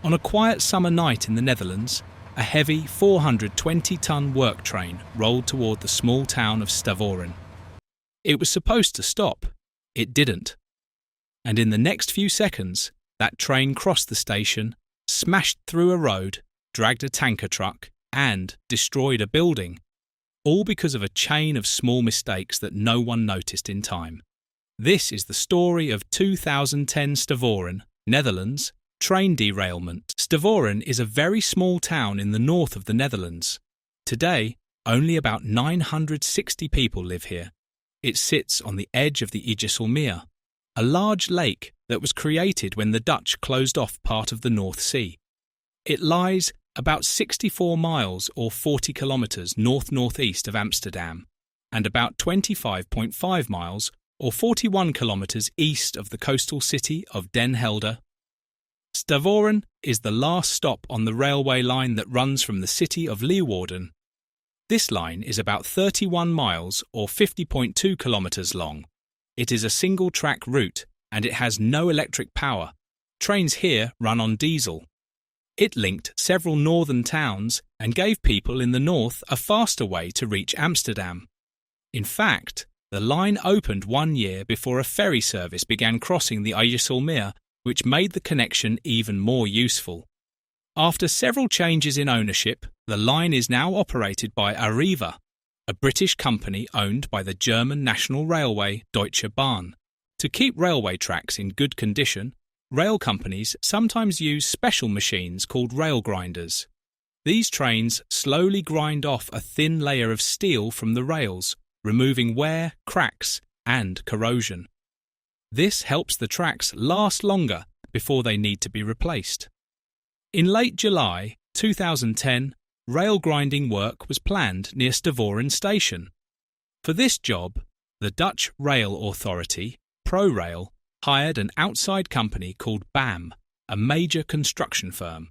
On a quiet summer night in the Netherlands, a heavy 420-ton work train rolled toward the small town of Stavoren. It was supposed to stop. It didn't. And in the next few seconds, that train crossed the station, smashed through a road, dragged a tanker truck, and destroyed a building, all because of a chain of small mistakes that no one noticed in time. This is the story of 2010 Stavoren, Netherlands, train derailment. Stavoren is a very small town in the north of the Netherlands. Today, only about 960 people live here. It sits on the edge of the IJsselmeer, a large lake that was created when the Dutch closed off part of the North Sea. It lies about 64 miles or 40 kilometres north-northeast of Amsterdam, and about 25.5 miles or 41 kilometres east of the coastal city of Den Helder. Stavoren is the last stop on the railway line that runs from the city of Leeuwarden. This line is about 31 miles or 50.2 kilometres long. It is a single-track route and it has no electric power. Trains here run on diesel. It linked several northern towns and gave people in the north a faster way to reach Amsterdam. In fact, the line opened 1 year before a ferry service began crossing the IJsselmeer, which made the connection even more useful. After several changes in ownership, the line is now operated by Arriva, a British company owned by the German national railway Deutsche Bahn. To keep railway tracks in good condition, rail companies sometimes use special machines called rail grinders. These trains slowly grind off a thin layer of steel from the rails, removing wear, cracks, and corrosion. This helps the tracks last longer before they need to be replaced. In late July 2010, rail grinding work was planned near Stavoren station. For this job, the Dutch Rail Authority, ProRail, hired an outside company called BAM, a major construction firm.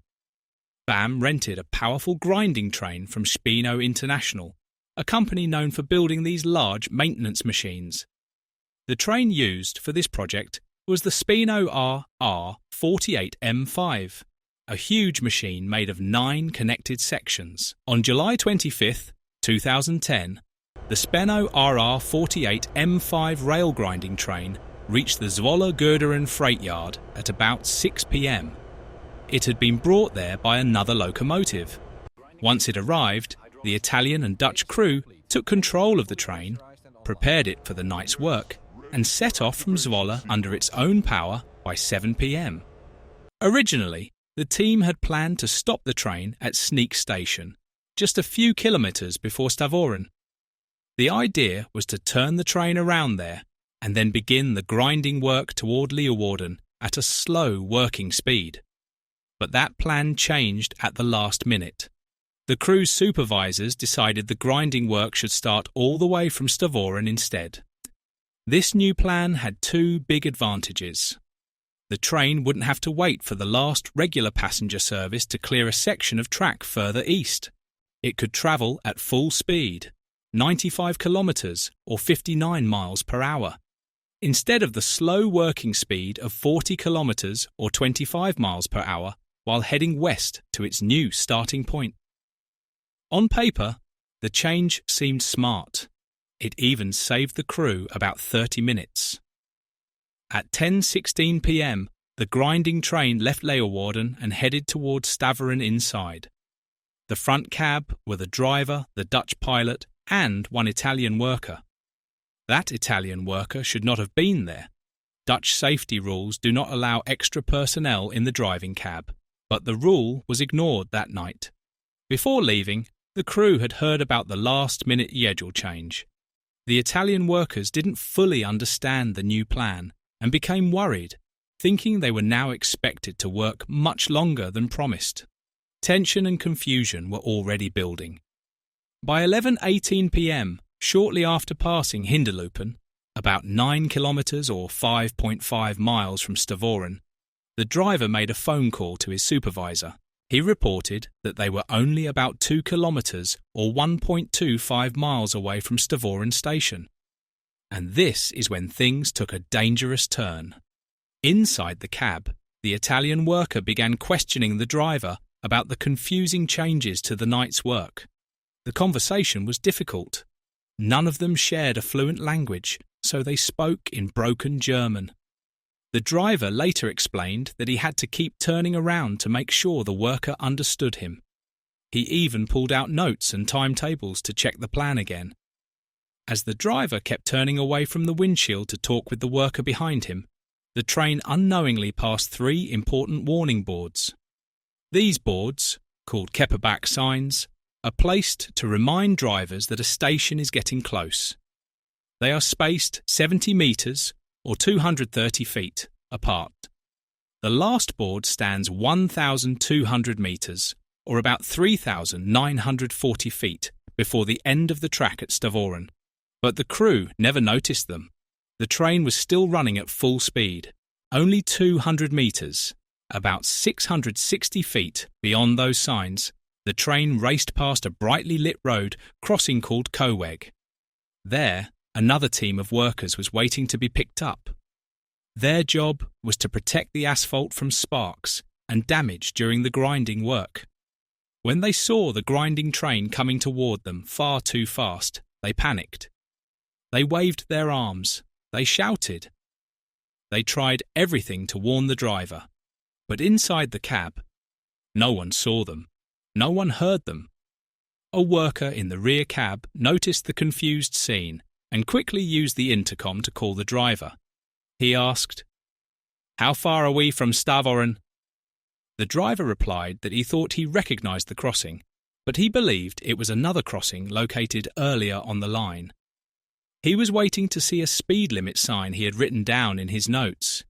BAM rented a powerful grinding train from Spino International, a company known for building these large maintenance machines. The train used for this project was the Spino RR48M5, a huge machine made of 9 connected sections. On July 25, 2010, the Spino RR48M5 rail grinding train reached the Zwolle Goederen freight yard at about 6 p.m. It had been brought there by another locomotive. Once it arrived, the Italian and Dutch crew took control of the train, prepared it for the night's work, and set off from Zwolle under its own power by 7 p.m. Originally, the team had planned to stop the train at Sneek Station, just a few kilometres before Stavoren. The idea was to turn the train around there and then begin the grinding work toward Leeuwarden at a slow working speed. But that plan changed at the last minute. The crew's supervisors decided the grinding work should start all the way from Stavoren instead. This new plan had 2 big advantages. The train wouldn't have to wait for the last regular passenger service to clear a section of track further east. It could travel at full speed, 95 kilometres or 59 miles per hour, instead of the slow working speed of 40 kilometres or 25 miles per hour while heading west to its new starting point. On paper, the change seemed smart. It even saved the crew about 30 minutes. At 10:16 p.m., the grinding train left Leeuwarden and headed towards Stavoren inside. The front cab were the driver, the Dutch pilot, and 1 Italian worker. That Italian worker should not have been there. Dutch safety rules do not allow extra personnel in the driving cab, but the rule was ignored that night. Before leaving, the crew had heard about the last-minute schedule change. The Italian workers didn't fully understand the new plan and became worried, thinking they were now expected to work much longer than promised. Tension and confusion were already building. By 11:18 p.m., shortly after passing Hinderlopen, about 9 kilometres or 5.5 miles from Stavoren, the driver made a phone call to his supervisor. He reported that they were only about 2 kilometres or 1.25 miles away from Stavoren station. And this is when things took a dangerous turn. Inside the cab, the the Italian worker began questioning the driver about the confusing changes to the night's work. The conversation was difficult. None of them shared a fluent language, so they spoke in broken German. The driver later explained that he had to keep turning around to make sure the worker understood him. He even pulled out notes and timetables to check the plan again. As the driver kept turning away from the windshield to talk with the worker behind him, the train unknowingly passed 3 important warning boards. These boards, called Kepperback signs, are placed to remind drivers that a station is getting close. They are spaced 70 metres or 230 feet apart. The last board stands 1,200 metres or about 3,940 feet before the end of the track at Stavoren. But the crew never noticed them. The train was still running at full speed, only 200 metres, about 660 feet beyond those signs. The train raced past a brightly lit road crossing called Koweg. There, another team of workers was waiting to be picked up. Their job was to protect the asphalt from sparks and damage during the grinding work. When they saw the grinding train coming toward them far too fast, they panicked. They waved their arms. They shouted. They tried everything to warn the driver, but inside the cab, no one saw them. No one heard them. A worker in the rear cab noticed the confused scene and quickly used the intercom to call the driver. He asked, "How far are we from Stavoren?" The driver replied that he thought he recognized the crossing, but he believed it was another crossing located earlier on the line. He was waiting to see a speed limit sign he had written down in his notes.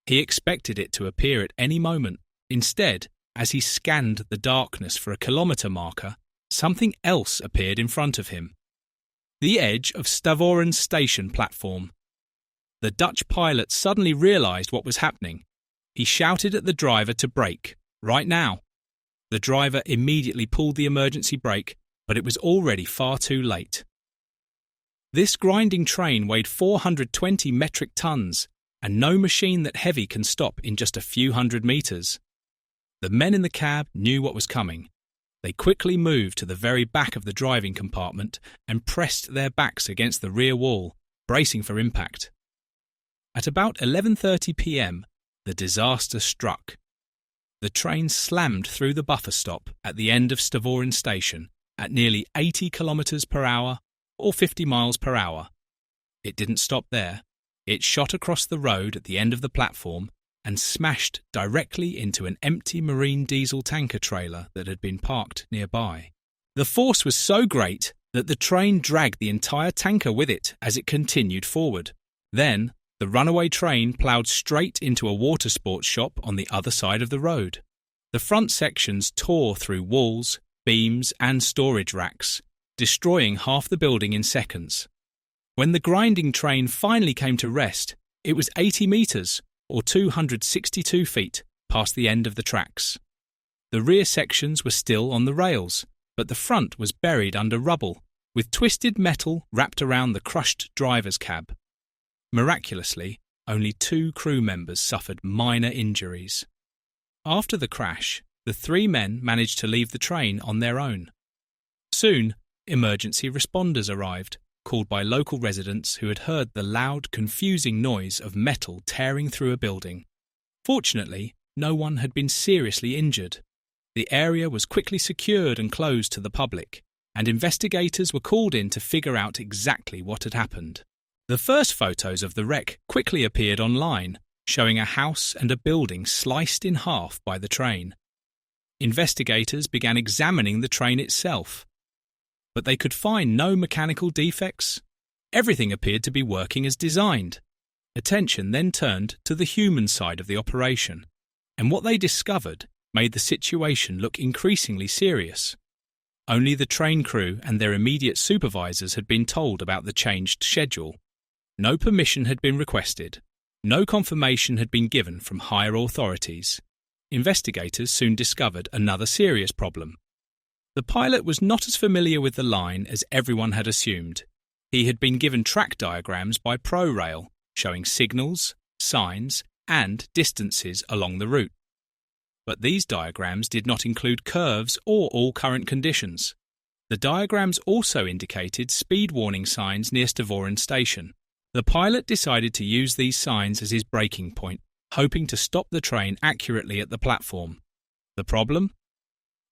He expected it to appear at any moment. Instead, as he scanned the darkness for a kilometre marker, something else appeared in front of him. The edge of Stavoren's station platform. The Dutch pilot suddenly realised what was happening. He shouted at the driver to brake, right now. The driver immediately pulled the emergency brake, but it was already far too late. This grinding train weighed 420 metric tons, and no machine that heavy can stop in just a few hundred metres. The men in the cab knew what was coming. They quickly moved to the very back of the driving compartment and pressed their backs against the rear wall, bracing for impact. At about 11:30 p.m, the disaster struck. The train slammed through the buffer stop at the end of Stavoren station at nearly 80 kilometres per hour or 50 miles per hour. It didn't stop there. It shot across the road at the end of the platform and smashed directly into an empty marine diesel tanker trailer that had been parked nearby. The force was so great that the train dragged the entire tanker with it as it continued forward. Then, the runaway train ploughed straight into a water sports shop on the other side of the road. The front sections tore through walls, beams and storage racks, destroying half the building in seconds. When the grinding train finally came to rest, it was 80 metres, or 262 feet, past the end of the tracks. The rear sections were still on the rails, but the front was buried under rubble, with twisted metal wrapped around the crushed driver's cab. Miraculously, only 2 crew members suffered minor injuries. After the crash, the 3 men managed to leave the train on their own. Soon, emergency responders arrived, called by local residents who had heard the loud, confusing noise of metal tearing through a building. Fortunately, no one had been seriously injured. The area was quickly secured and closed to the public, and investigators were called in to figure out exactly what had happened. The first photos of the wreck quickly appeared online, showing a house and a building sliced in half by the train. Investigators began examining the train itself, but they could find no mechanical defects. Everything appeared to be working as designed. Attention then turned to the human side of the operation, and what they discovered made the situation look increasingly serious. Only the train crew and their immediate supervisors had been told about the changed schedule. No permission had been requested. No confirmation had been given from higher authorities. Investigators soon discovered another serious problem. The pilot was not as familiar with the line as everyone had assumed. He had been given track diagrams by ProRail, showing signals, signs, and distances along the route. But these diagrams did not include curves or all current conditions. The diagrams also indicated speed warning signs near Stavoren station. The pilot decided to use these signs as his braking point, hoping to stop the train accurately at the platform. The problem?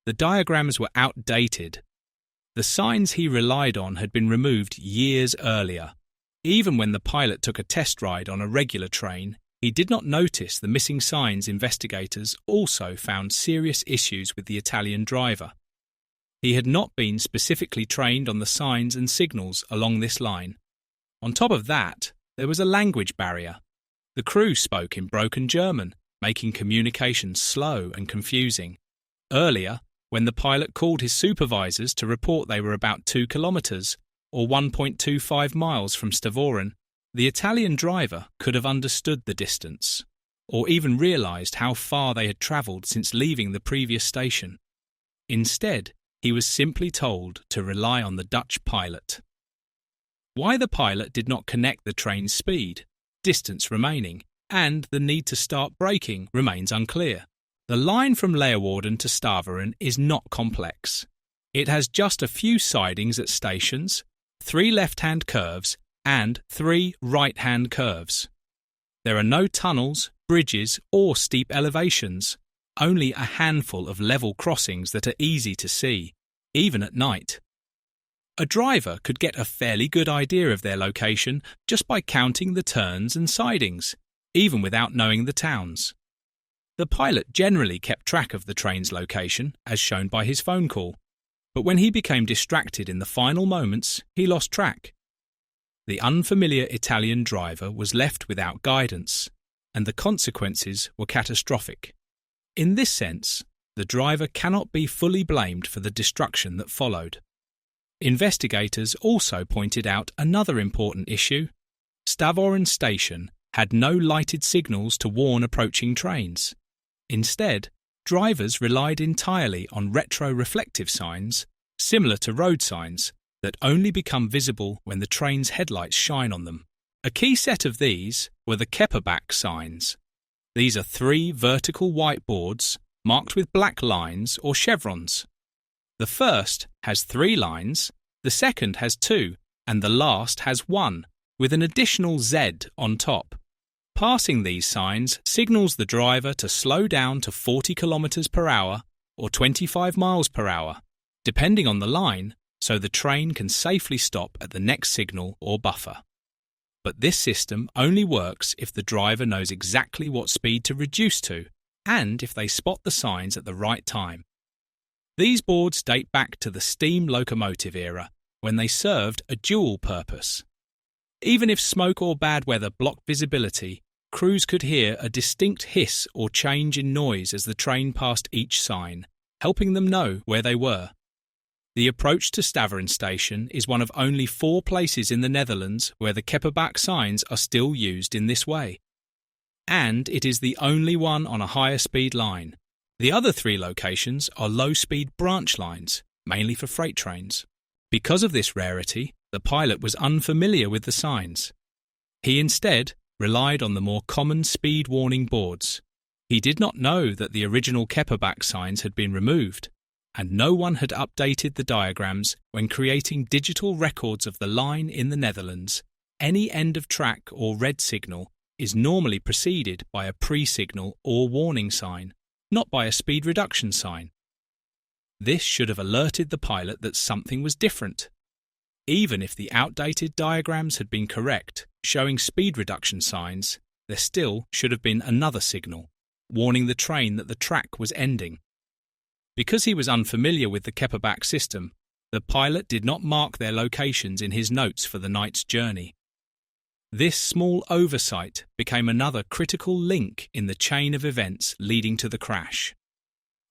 The diagrams were outdated. The signs he relied on had been removed years earlier. Even when the pilot took a test ride on a regular train, he did not notice the missing signs. Investigators also found serious issues with the Italian driver. He had not been specifically trained on the signs and signals along this line. On top of that, there was a language barrier. The crew spoke in broken German, making communication slow and confusing. Earlier, when the pilot called his supervisors to report they were about 2 kilometers, or 1.25 miles from Stavoren, the Italian driver could have understood the distance, or even realized how far they had traveled since leaving the previous station. Instead, he was simply told to rely on the Dutch pilot. Why the pilot did not connect the train's speed, distance remaining, and the need to start braking remains unclear. The line from Leeuwarden to Stavoren is not complex. It has just a few sidings at stations, 3 left-hand curves, and 3 right-hand curves. There are no tunnels, bridges, or steep elevations, only a handful of level crossings that are easy to see, even at night. A driver could get a fairly good idea of their location just by counting the turns and sidings, even without knowing the towns. The pilot generally kept track of the train's location, as shown by his phone call, but when he became distracted in the final moments, he lost track. The unfamiliar Italian driver was left without guidance, and the consequences were catastrophic. In this sense, the driver cannot be fully blamed for the destruction that followed. Investigators also pointed out another important issue. Stavoren station had no lighted signals to warn approaching trains. Instead, drivers relied entirely on retroreflective signs, similar to road signs, that only become visible when the train's headlights shine on them. A key set of these were the Kepperbach signs. These are 3 vertical whiteboards marked with black lines or chevrons. The first has 3 lines, the second has 2, and the last has 1, with an additional Z on top. Passing these signs signals the driver to slow down to 40 km per hour or 25 miles per hour, depending on the line, so the train can safely stop at the next signal or buffer. But this system only works if the driver knows exactly what speed to reduce to, and if they spot the signs at the right time. These boards date back to the steam locomotive era, when they served a dual purpose. Even if smoke or bad weather blocked visibility, crews could hear a distinct hiss or change in noise as the train passed each sign, helping them know where they were. The approach to Stavoren station is one of only 4 places in the Netherlands where the Kepperbach signs are still used in this way. And it is the only one on a higher speed line. The other 3 locations are low-speed branch lines, mainly for freight trains. Because of this rarity, the pilot was unfamiliar with the signs. He instead relied on the more common speed warning boards. He did not know that the original Kepperbach signs had been removed, and no one had updated the diagrams when creating digital records of the line in the Netherlands. Any end of track or red signal is normally preceded by a pre-signal or warning sign, not by a speed reduction sign. This should have alerted the pilot that something was different. Even if the outdated diagrams had been correct, showing speed reduction signs, there still should have been another signal, warning the train that the track was ending. Because he was unfamiliar with the Kepperbach system, the pilot did not mark their locations in his notes for the night's journey. This small oversight became another critical link in the chain of events leading to the crash.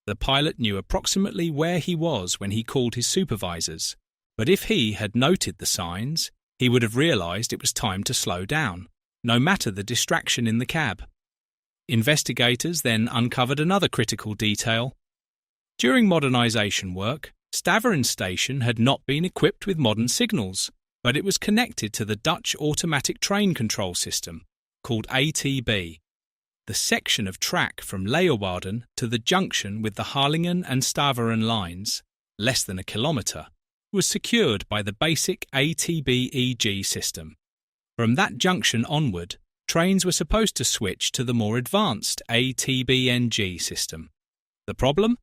The pilot knew approximately where he was when he called his supervisors, but if he had noted the signs, he would have realized it was time to slow down, no matter the distraction in the cab. Investigators then uncovered another critical detail. During modernization work, Stavoren station had not been equipped with modern signals, but it was connected to the Dutch automatic train control system, called ATB. The section of track from Leeuwarden to the junction with the Harlingen and Stavoren lines, less than a kilometre, was secured by the basic ATB-EG system. From that junction onward, trains were supposed to switch to the more advanced ATB-NG system. The problem?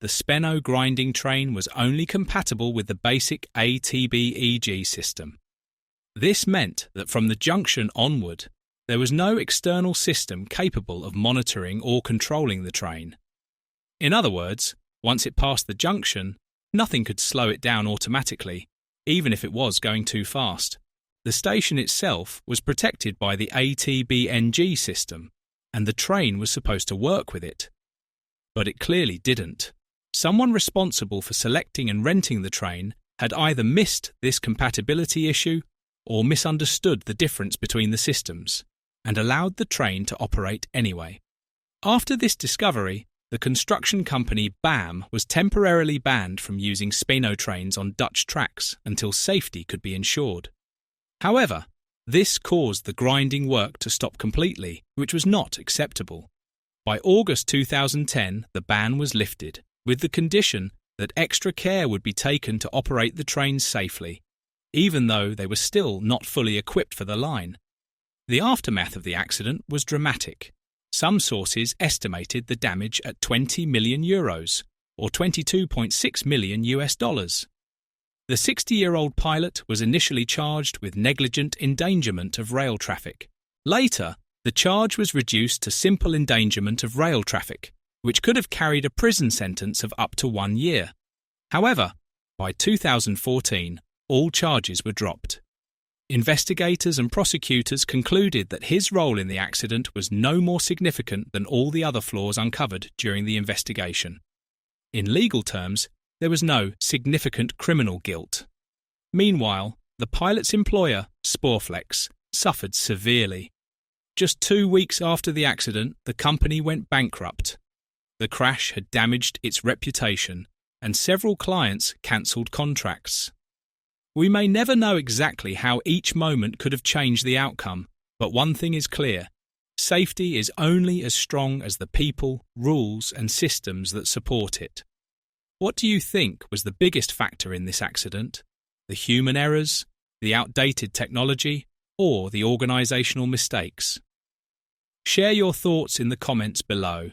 The Spenno grinding train was only compatible with the basic ATB-EG system. This meant that from the junction onward, there was no external system capable of monitoring or controlling the train. In other words, once it passed the junction, nothing could slow it down automatically, even if it was going too fast. The station itself was protected by the ATB-NG system, and the train was supposed to work with it. But it clearly didn't. Someone responsible for selecting and renting the train had either missed this compatibility issue or misunderstood the difference between the systems, and allowed the train to operate anyway. After this discovery, the construction company BAM was temporarily banned from using Spenno trains on Dutch tracks until safety could be ensured. However, this caused the grinding work to stop completely, which was not acceptable. By August 2010, the ban was lifted, with the condition that extra care would be taken to operate the trains safely, even though they were still not fully equipped for the line. The aftermath of the accident was dramatic. Some sources estimated the damage at €20 million, or $22.6 million. The 60-year-old pilot was initially charged with negligent endangerment of rail traffic. Later, the charge was reduced to simple endangerment of rail traffic, which could have carried a prison sentence of up to 1 year. However, by 2014, all charges were dropped. Investigators and prosecutors concluded that his role in the accident was no more significant than all the other flaws uncovered during the investigation. In legal terms, there was no significant criminal guilt. Meanwhile, the pilot's employer, Sporeflex, suffered severely. Just 2 weeks after the accident, the company went bankrupt. The crash had damaged its reputation, and several clients cancelled contracts. We may never know exactly how each moment could have changed the outcome, but one thing is clear: safety is only as strong as the people, rules, and systems that support it. What do you think was the biggest factor in this accident? The human errors, the outdated technology, or the organisational mistakes? Share your thoughts in the comments below.